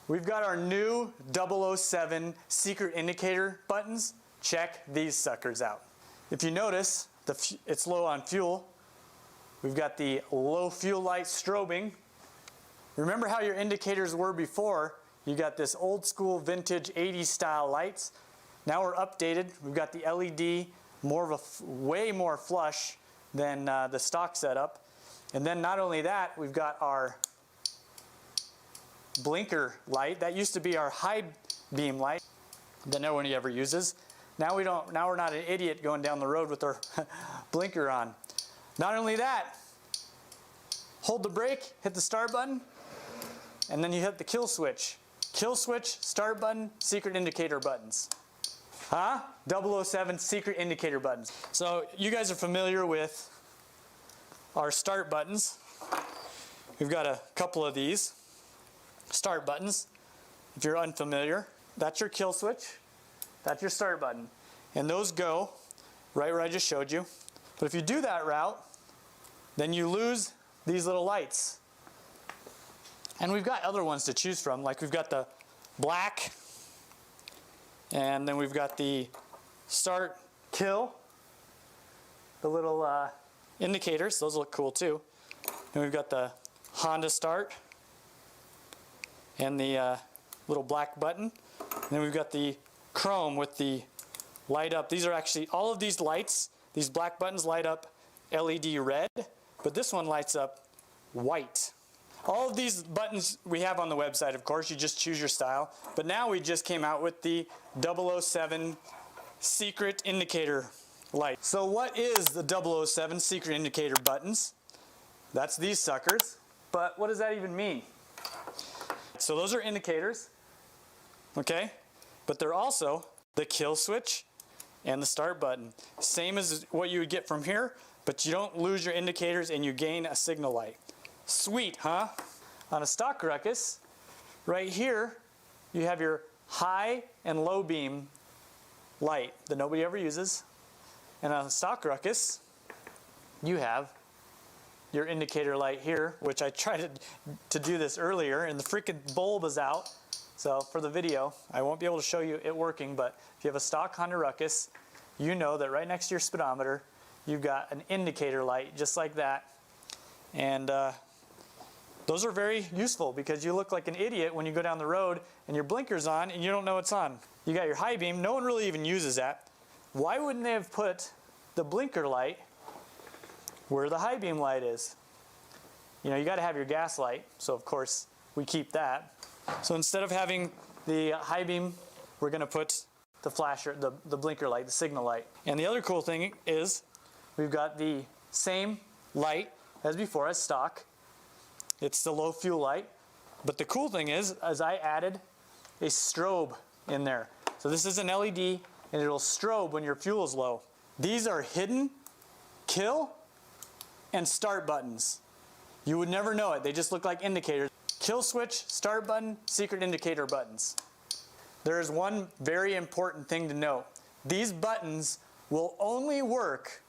We've got our new 007 secret indicator buttons. Check these suckers out. If you notice, it's low on fuel. We've got the low fuel light strobing. Remember how your indicators were before? You got this old school vintage 80s style lights. Now we're updated. We've got the LED, way more flush than the stock setup. And then not only that, we've got our blinker light. That used to be our high beam light that no one ever uses. Now we're not an idiot going down the road with our blinker on. Not only that, hold the brake, hit the start button, and then you hit the kill switch. Kill switch, start button, secret indicator buttons. Huh? 007 secret indicator buttons. So you guys are familiar with our start buttons. We've got a couple of these start buttons. If you're unfamiliar, that's your kill switch, that's your start button. And those go right where I just showed you. But if you do that route, then you lose these little lights. And we've got other ones to choose from, like we've got the black, and then we've got the start kill, the little indicators, those look cool too. And we've got the Honda start and the little black button. And then we've got the chrome with the light up. These are actually, all of these lights, these black buttons light up LED red, but this one lights up white. All of these buttons we have on the website, of course, you just choose your style. But now we just came out with the 007 secret indicator light. So what is the 007 secret indicator buttons? That's these suckers. But what does that even mean? So those are indicators, okay? But they're also the kill switch and the start button. Same as what you would get from here, but you don't lose your indicators and you gain a signal light. Sweet, huh? On a stock Ruckus, right here, you have your high and low beam light that nobody ever uses. And on a stock Ruckus, you have your indicator light here, which I tried to do this earlier, and the freaking bulb is out. So for the video, I won't be able to show you it working, but if you have a stock Honda Ruckus, you know that right next to your speedometer, you've got an indicator light just like that. And those are very useful because you look like an idiot when you go down the road and your blinker's on and you don't know it's on. You got your high beam, no one really even uses that. Why wouldn't they have put the blinker light where the high beam light is? You know, you got to have your gas light, so of course we keep that. So instead of having the high beam, we're going to put the flasher, the blinker light, the signal light. And the other cool thing is we've got the same light as before, as stock. It's the low fuel light. But the cool thing is I added a strobe in there. So this is an LED and it'll strobe when your fuel is low. These are hidden kill and start buttons. You would never know it. They just look like indicators. Kill switch, start button, secret indicator buttons. There is one very important thing to note. These buttons will only work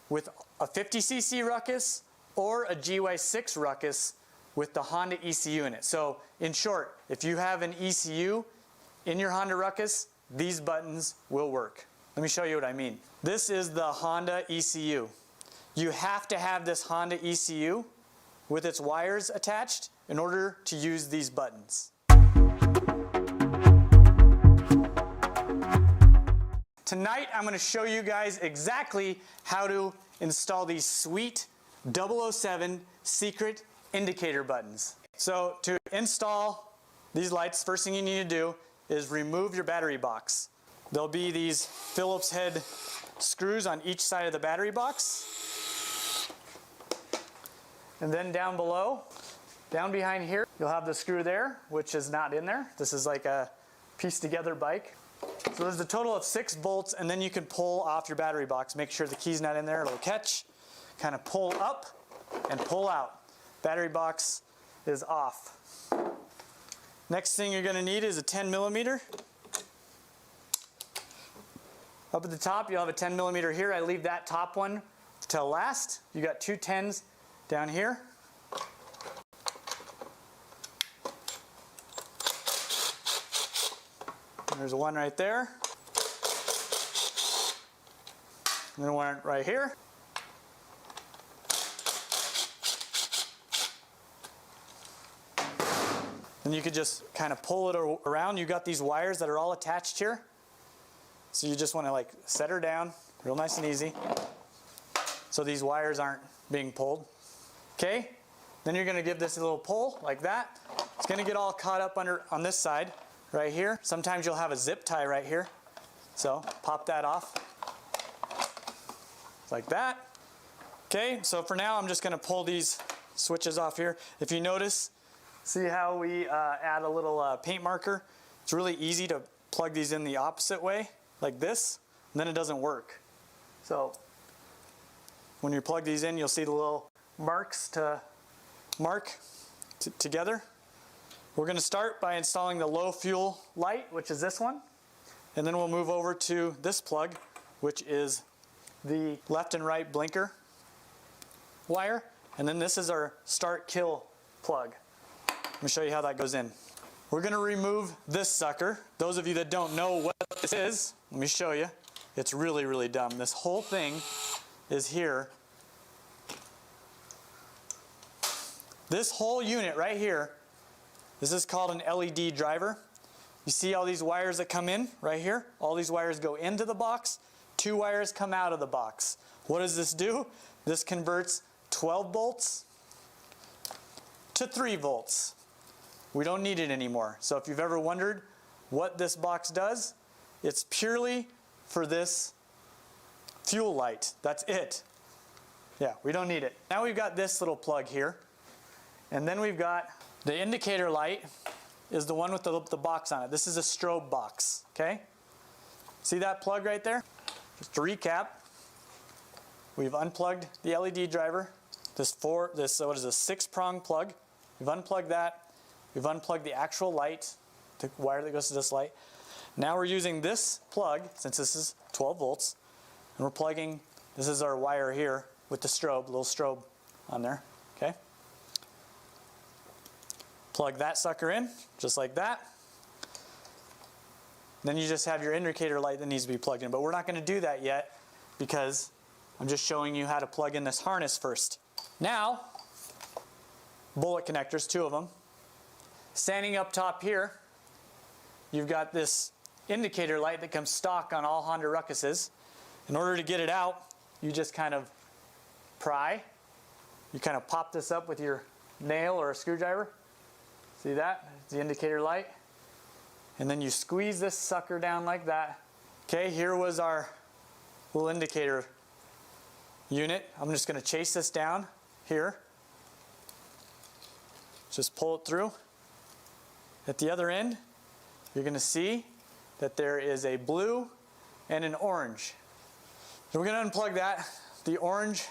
with a 50cc Ruckus or a GY6 Ruckus with the Honda ECU in it. So in short, if you have an ECU in your Honda Ruckus, these buttons will work. Let me show you what I mean. This is the Honda ECU. You have to have this Honda ECU with its wires attached in order to use these buttons. Tonight I'm going to show you guys exactly how to install these sweet 007 secret indicator buttons. So to install these lights, first thing you need to do is remove your battery box. There'll be these Phillips head screws on each side of the battery box. And then down below, down behind here, you'll have the screw there, which is not in there. This is like a pieced together bike. So there's a total of 6 bolts, and then you can pull off your battery box. Make sure the key's not in there, it'll catch. Kind of pull up and pull out. Battery box is off. Next thing you're going to need is a 10mm. Up at the top, you'll have a 10mm here. I leave that top one till last. You got 2 10s down here. There's one right there. And then one right here. And you could just kind of pull it around. You got these wires that are all attached here. So you just want to like set her down, real nice and easy, so these wires aren't being pulled. Okay, then you're going to give this a little pull like that. It's going to get all caught up under on this side right here. Sometimes you'll have a zip tie right here. So pop that off like that. Okay, so for now I'm just going to pull these switches off here. If you notice, see how we add a little paint marker? It's really easy to plug these in the opposite way, like this, and then it doesn't work. So when you plug these in, you'll see the little marks to mark together. We're going to start by installing the low fuel light, which is this one, and then we'll move over to this plug, which is the left and right blinker wire, and then this is our start kill plug. Let me show you how that goes in. We're going to remove this sucker. Those of you that don't know what this is, let me show you. It's really, really dumb. This whole thing is here. This whole unit right here, this is called an LED driver. You see all these wires that come in right here? All these wires go into the box. 2 wires come out of the box. What does this do? This converts 12 volts to 3 volts. We don't need it anymore. So if you've ever wondered what this box does, it's purely for this fuel light. That's it. Yeah, we don't need it. Now we've got this little plug here. And then we've got the indicator light is the one with the box on it. This is a strobe box, okay? See that plug right there? Just to recap, we've unplugged the LED driver. What is a 6-prong plug. We've unplugged that. We've unplugged the actual light, the wire that goes to this light. Now we're using this plug, since this is 12 volts, and we're plugging, this is our wire here with the strobe, little strobe on there, okay? Plug that sucker in, just like that. Then you just have your indicator light that needs to be plugged in, but we're not going to do that yet because I'm just showing you how to plug in this harness first. Now, bullet connectors, 2 of them. Standing up top here, you've got this indicator light that comes stock on all Honda Ruckuses. In order to get it out, you just kind of pry. You kind of pop this up with your nail or a screwdriver. See that? It's the indicator light. And then you squeeze this sucker down like that. Okay, here was our little indicator unit. I'm just going to chase this down here. Just pull it through. At the other end, you're going to see that there is a blue and an orange. So we're going to unplug that, the orange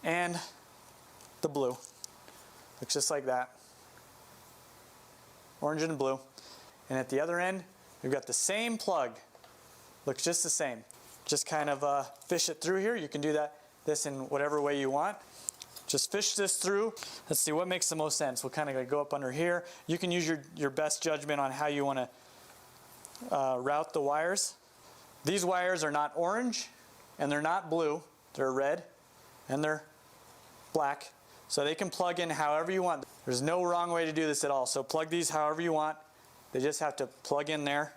and the blue. Looks just like that. Orange and blue. And at the other end, we've got the same plug. Looks just the same. Just kind of fish it through here. You can do this in whatever way you want. Just fish this through. Let's see what makes the most sense. We'll kind of go up under here. You can use your best judgment on how you want to route the wires. These wires are not orange and they're not blue. They're red and they're black. So they can plug in however you want. There's no wrong way to do this at all. So plug these however you want. They just have to plug in there.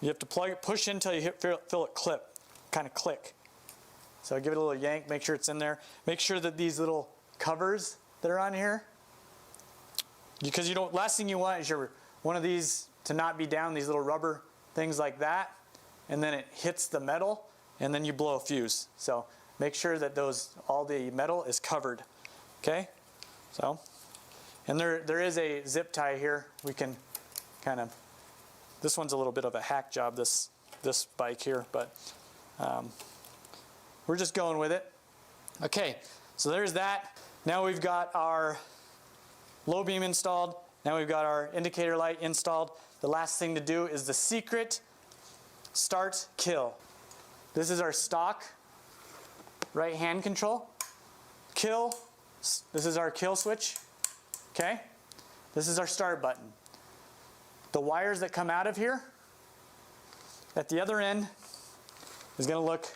You have to plug it, push in until you feel it kind of click. So give it a little yank, make sure it's in there. Make sure that these little covers that are on here, because last thing you want is one of these to not be down, these little rubber things like that, and then it hits the metal, and then you blow a fuse. So make sure that all the metal is covered. Okay? So, and there is a zip tie here. We can kind of. This one's a little bit of a hack job, this bike here, but we're just going with it. Okay, so there's that. Now we've got our low beam installed. Now we've got our indicator light installed. The last thing to do is the secret start kill. This is our stock right hand control. Kill, this is our kill switch, okay? This is our start button. The wires that come out of here, at the other end, is going to look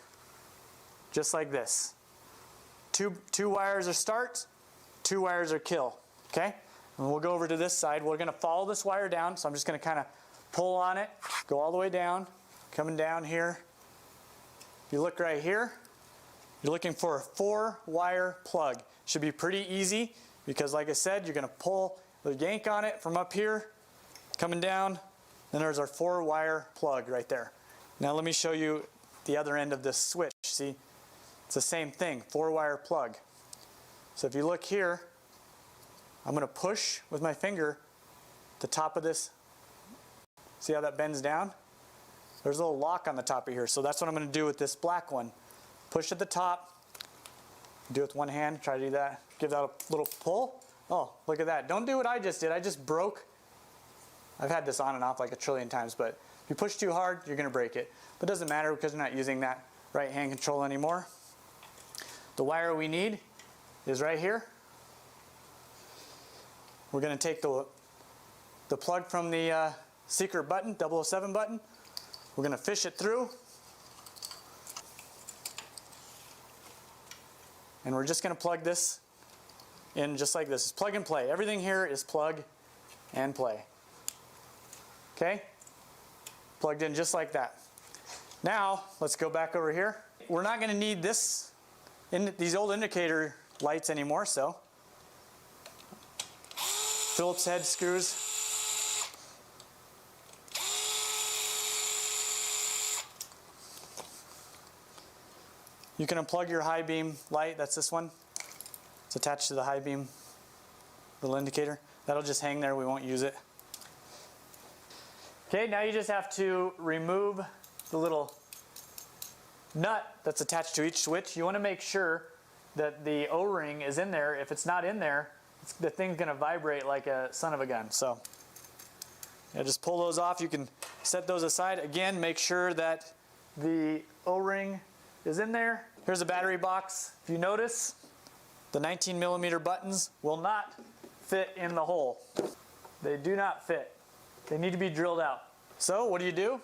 just like this. Two wires are start, 2 wires are kill, okay? And we'll go over to this side. We're going to follow this wire down, so I'm just going to kind of pull on it, go all the way down, coming down here. If you look right here, you're looking for a 4-wire plug. Should be pretty easy because, like I said, you're going to pull the yank on it from up here, coming down, then there's our 4-wire plug right there. Now let me show you the other end of this switch. See, it's the same thing, 4-wire plug. So if you look here, I'm going to push with my finger the top of this. See how that bends down? There's a little lock on the top of here, so that's what I'm going to do with this black one. Push at the top, do it with one hand, try to do that, give that a little pull. Oh, look at that. Don't do what I just did. I just broke. I've had this on and off like a trillion times, but if you push too hard, you're going to break it. But it doesn't matter because we're not using that right hand control anymore. The wire we need is right here. We're going to take the plug from the secret button, 007 button. We're going to fish it through. And we're just going to plug this in just like this. It's plug and play. Everything here is plug and play. Okay? Plugged in just like that. Now, let's go back over here. We're not going to need these old indicator lights anymore, so Phillips head screws. You can unplug your high beam light. That's this one. It's attached to the high beam little indicator. That'll just hang there. We won't use it. Okay, now you just have to remove the little nut that's attached to each switch. You want to make sure that the O-ring is in there. If it's not in there, the thing's going to vibrate like a son of a gun. So yeah, just pull those off. You can set those aside. Again, make sure that the O-ring is in there. Here's a battery box. If you notice, the 19mm buttons will not fit in the hole. They do not fit. They need to be drilled out. So what do?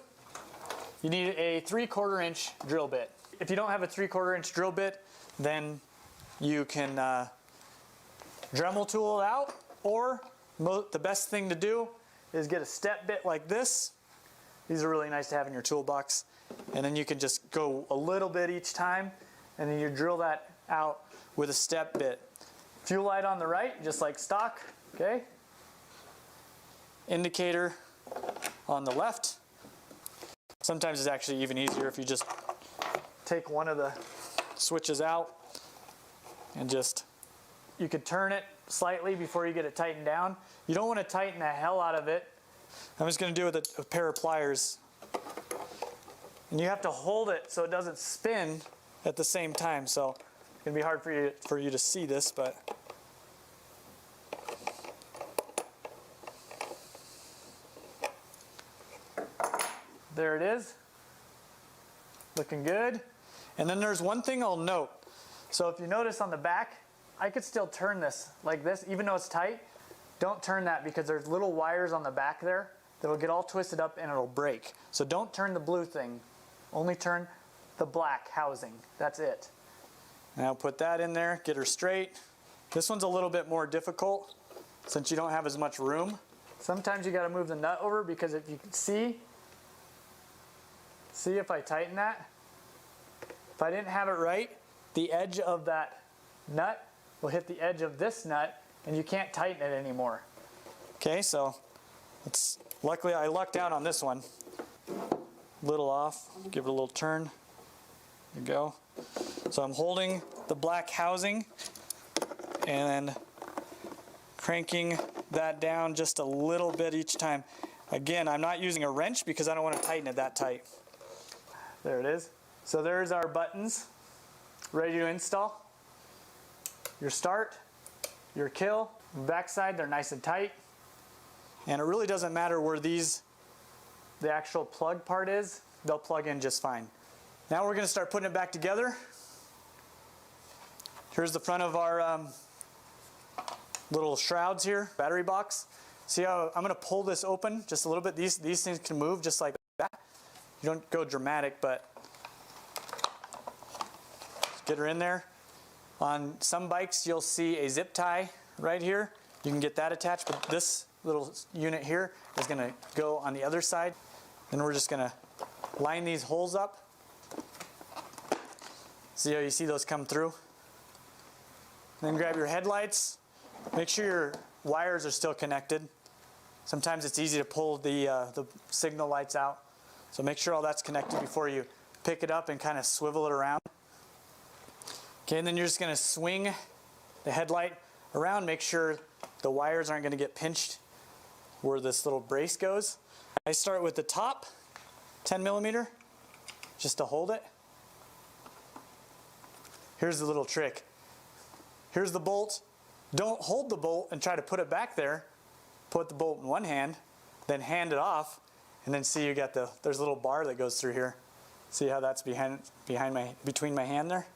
You need a 3/4 inch drill bit. If you don't have a 3/4 inch drill bit, then you can Dremel tool it out, or the best thing to do is get a step bit like this. These are really nice to have in your toolbox. And then you can just go a little bit each time, and then you drill that out with a step bit. Fuel light on the right, just like stock, okay? Indicator on the left. Sometimes it's actually even easier if you just take one of the switches out and you could turn it slightly before you get it tightened down. You don't want to tighten the hell out of it. I'm just going to do it with a pair of pliers. And you have to hold it so it doesn't spin at the same time. So it's going to be hard for you to see this, but there it is. Looking good. And then there's one thing I'll note. So if you notice on the back, I could still turn this like this, even though it's tight. Don't turn that because there's little wires on the back there that'll get all twisted up and it'll break. So don't turn the blue thing. Only turn the black housing. That's it. Now put that in there, get her straight. This one's a little bit more difficult since you don't have as much room. Sometimes you got to move the nut over because if you can see if I tighten that, if I didn't have it right, the edge of that nut will hit the edge of this nut and you can't tighten it anymore. Okay, so luckily I lucked out on this one. Little off, give it a little turn. There you go. So I'm holding the black housing and cranking that down just a little bit each time. Again, I'm not using a wrench because I don't want to tighten it that tight. There it is. So there's our buttons ready to install. Your start, your kill, backside, they're nice and tight. And it really doesn't matter where the actual plug part is, they'll plug in just fine. Now we're going to start putting it back together. Here's the front of our little shrouds here, battery box. See how I'm going to pull this open just a little bit. These things can move just like that. You don't go dramatic, but get her in there. On some bikes, you'll see a zip tie right here. You can get that attached, but this little unit here is going to go on the other side. And we're just going to line these holes up. See how you see those come through? Then grab your headlights. Make sure your wires are still connected. Sometimes it's easy to pull the signal lights out. So make sure all that's connected before you pick it up and kind of swivel it around. Okay, and then you're just going to swing the headlight around. Make sure the wires aren't going to get pinched where this little brace goes. I start with the top, 10 millimeter, just to hold it. Here's the little trick. Here's the bolt. Don't hold the bolt and try to put it back there. Put the bolt in one hand, then hand it off, and then see you got there's a little bar that goes through here. See how that's between my hand there?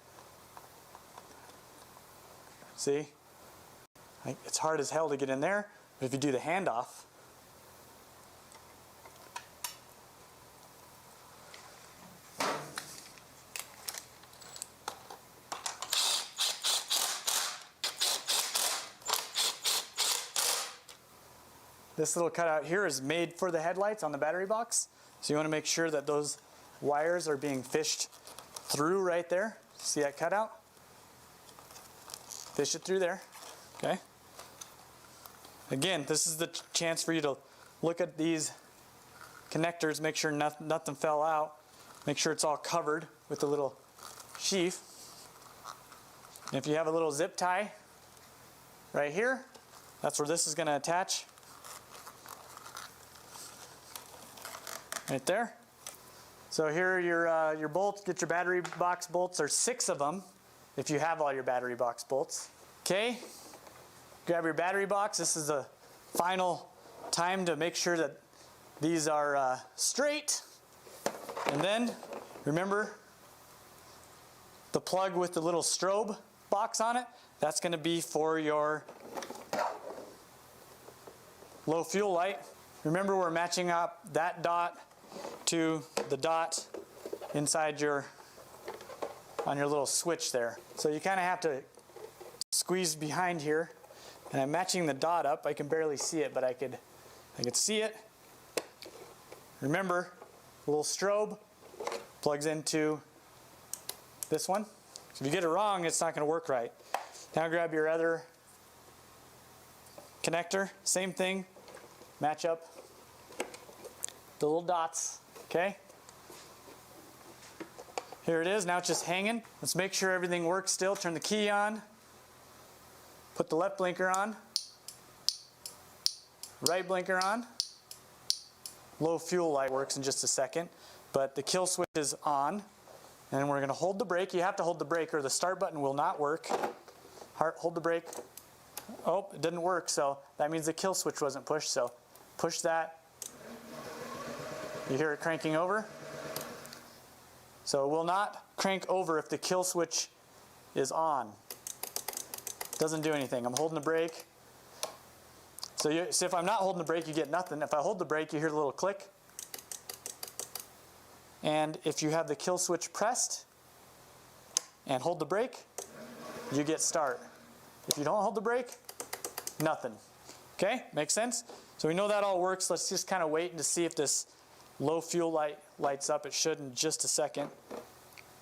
See? It's hard as hell to get in there, but if you do the handoff, this little cutout here is made for the headlights on the battery box. So you want to make sure that those wires are being fished through right there. See that cutout? Fish it through there. Okay. Again, this is the chance for you to look at these connectors, make sure nothing fell out, make sure it's all covered with the little sheath. And if you have a little zip tie right here, that's where this is going to attach. Right there. So here are your bolts. Get your battery box bolts. There's 6 of them if you have all your battery box bolts. Okay. Grab your battery box. This is the final time to make sure that these are straight. And then remember the plug with the little strobe box on it. That's going to be for your low fuel light. Remember, we're matching up that dot to the dot inside on your little switch there. So you kind of have to squeeze behind here, and I'm matching the dot up. I can barely see it, but I could see it. Remember, the little strobe plugs into this one. So if you get it wrong, it's not going to work right. Now grab your other connector, same thing, match up the little dots. Okay, here it is. Now it's just hanging. Let's make sure everything works still. Turn the key on. Put the left blinker on. Right blinker on. Low fuel light works in just a second, but the kill switch is on. And we're going to hold the brake. You have to hold the brake or the start button will not work. Hold the brake. Oh, it didn't work, so that means the kill switch wasn't pushed. So push that. You hear it cranking over? So it will not crank over if the kill switch is on. Doesn't do anything. I'm holding the brake. So if I'm not holding the brake, you get nothing. If I hold the brake, you hear the little click. And if you have the kill switch pressed and hold the brake, you get start. If you don't hold the brake, nothing. Okay, makes sense? So we know that all works. Let's just kind of wait and to see if this low fuel light lights up. It should in just a second,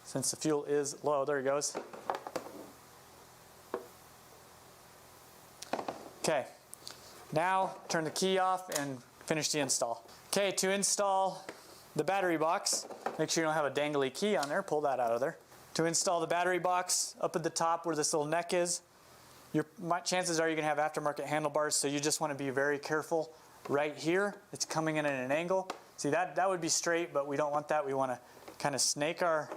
since the fuel is low. There it goes. Okay, now turn the key off and finish the install. Okay, to install the battery box, make sure you don't have a dangly key on there. Pull that out of there. To install the battery box, up at the top where this little neck is, chances are you're going to have aftermarket handlebars, so you just want to be very careful right here. It's coming in at an angle. See, that would be straight, but we don't want that. We want to kind of snake our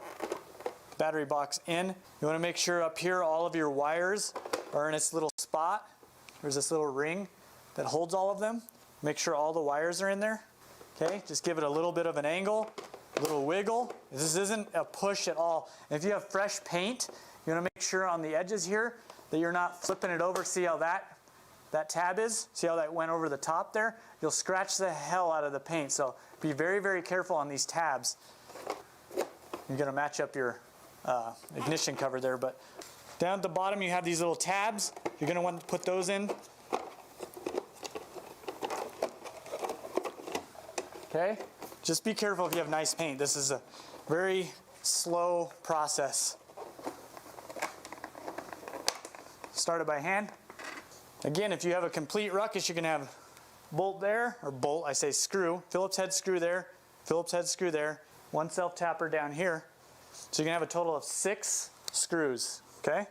battery box in. You want to make sure up here all of your wires are in its little spot. There's this little ring that holds all of them. Make sure all the wires are in there. Okay, just give it a little bit of an angle, a little wiggle. This isn't a push at all. And if you have fresh paint, you want to make sure on the edges here that you're not flipping it over. See how that that tab is. See how that went over the top there? You'll scratch the hell out of the paint. So be very, very careful on these tabs. You're gonna match up your ignition cover there, but down at the bottom you have these little tabs. You're gonna want to put those in. Okay? Just be careful if you have nice paint. This is a very slow process. Start it by hand. Again, if you have a complete Ruckus, you're gonna have bolt there, or bolt, I say screw, Phillips head screw there, Phillips head screw there, one self-tapper down here. So you're gonna have a total of 6 screws, okay?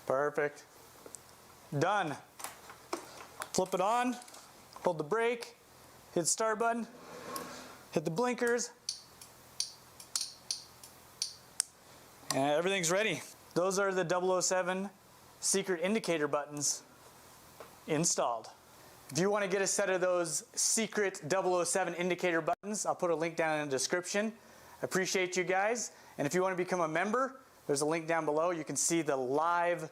Perfect. Done. Flip it on, hold the brake, hit the start button, hit the blinkers, and everything's ready. Those are the 007 secret indicator buttons installed. If you want to get a set of those secret 007 indicator buttons, I'll put a link down in the description. I appreciate you guys. And if you want to become a member, there's a link down below. You can see the live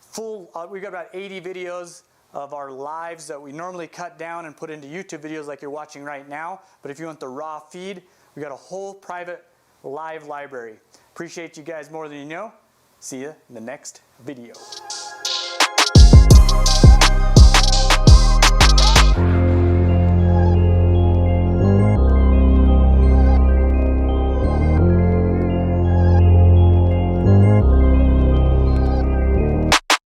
full, we've got about 80 videos of our lives that we normally cut down and put into YouTube videos like you're watching right now. But if you want the raw feed, we've got a whole private live library. Appreciate you guys more than you know. See you in the next video.